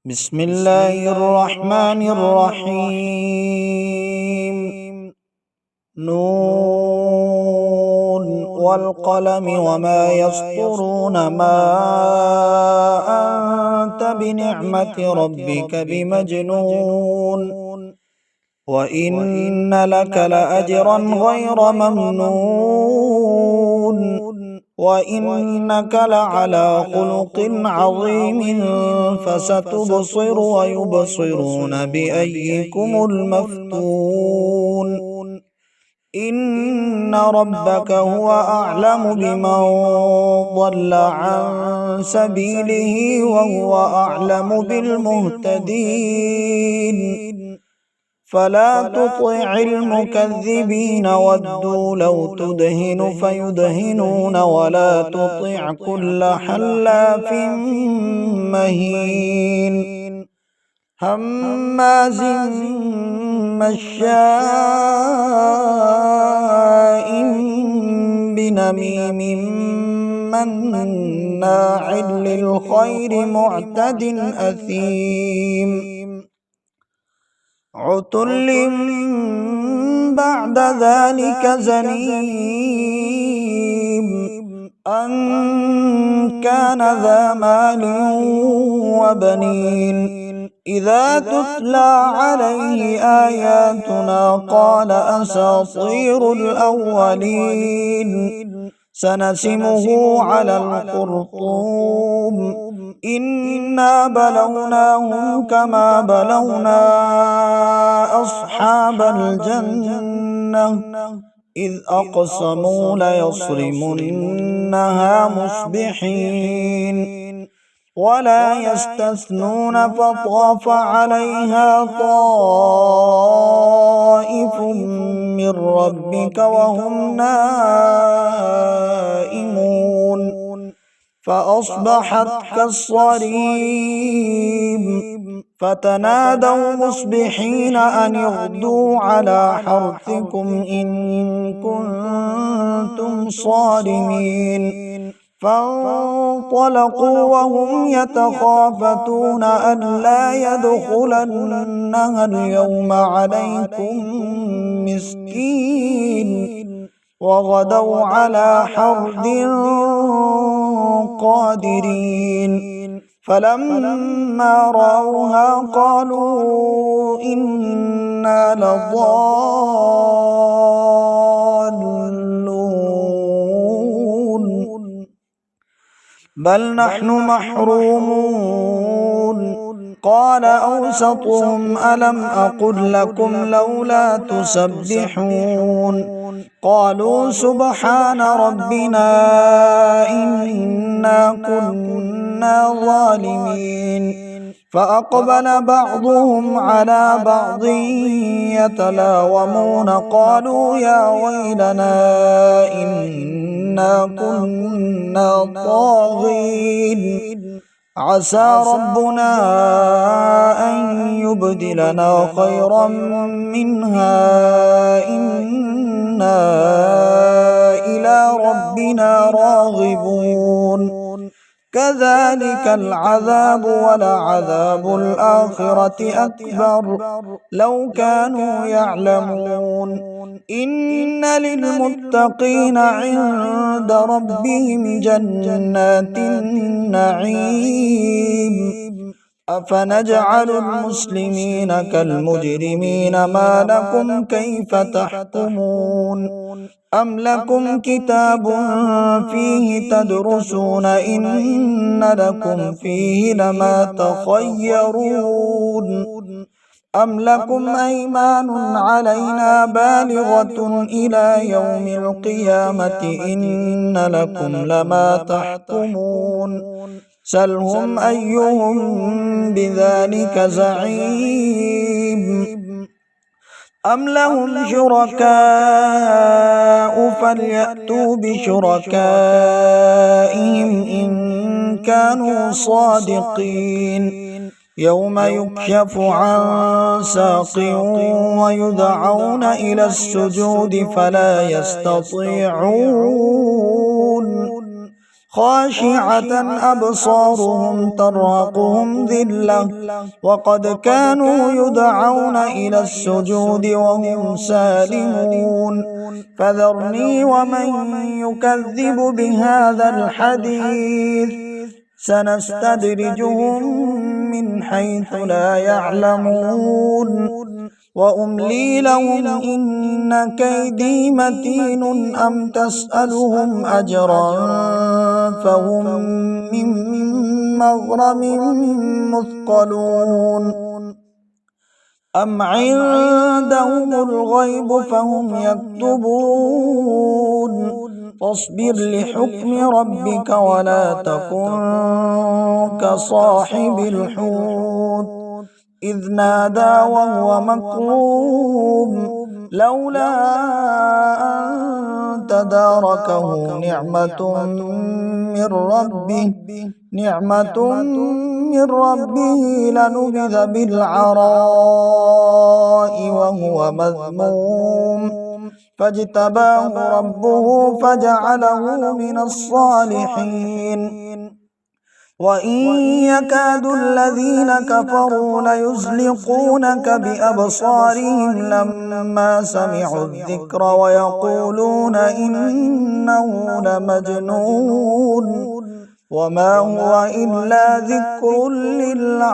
بسم الله الرحمن الرحيم. نون والقلم وما يسطرون، ما أنت بنعمة ربك بمجنون، وإن لك لأجرا غير ممنون، وإنك لعلى خلق عظيم، فستبصر ويبصرون بأيكم المفتون. إن ربك هو أعلم بمن ضل عن سبيله وهو أعلم بالمهتدين. فلا تطع المكذبين ودوا لو تدهن فيدهنون، ولا تطع كل حلاف مهين هماز مشاء بنميم مناع للخير معتد أثيم عتل بعد ذلك زنيم أن كان ذا مال وبنين. إذا تتلى عليه آياتنا قال أساطير الأولين. سنسمه على الخرطوم. إنا بلوناهم كما بلونا أصحاب الجنة إذ أقسموا ليصرمنها مصبحين ولا يستثنون، فطاف عليها طائف من ربك وهم نائمون، فأصبحت كالصريم. فتنادوا مصبحين أن اغدوا على حرثكم إن كنتم صارمين. فانطلقوا وهم يتخافتون ألا يدخلنها اليوم عليكم مسكين، وغدوا على حرد قادرين. فلما رأوها قالوا إنا لضالون بل نحن محرومون. قال أوسطهم ألم أقل لكم لولا تسبحون. قالوا سبحان ربنا إنا كنا ظالمين. فأقبل بعضهم على بعض يتلاومون قالوا يا ويلنا إنا كنا طاغين. عسى ربنا أن يبدلنا خيرا منها إنا إلى ربنا راغبون. كذلك العذاب ولعذاب الآخرة أكبر لو كانوا يعلمون. إن للمتقين عند ربهم جنات النعيم. أفنجعل المسلمين كالمجرمين ما لكم كيف تحكمون. أم لكم كتاب فيه تدرسون إن لكم فيه لما تخيرون. أم لكم أيمان علينا بالغة إلى يوم القيامة إن لكم لما تحكمون. سلهم أيهم بذلك زعيم. أم لهم شركاء فليأتوا بشركائهم إن كانوا صادقين. يوم يكشف عن ساق ويدعون إلى السجود فلا يستطيعون خاشعة أبصارهم ترهقهم ذلة وقد كانوا يدعون إلى السجود وهم سالمون فذرني ومن يكذب بهذا الحديث سنستدرجهم من حيث لا يعلمون وأملي لهم إن كيدي متين أم تسألهم أجرا فهم من مغرم مثقلون أم عندهم الغيب فهم يكتبون فاصبر لحكم ربك ولا تكن كصاحب الحوت إذ نادى وهو مكروب لولا أن تداركه نعمة من ربه لنبذ بالعراء وهو مذموم فاجتباه ربه فجعله من الصالحين وإن يكاد الذين كفروا ليزلقونك بأبصارهم لما سمعوا الذكر ويقولون إنه لمجنون وما هو إلا ذكر للعالمين.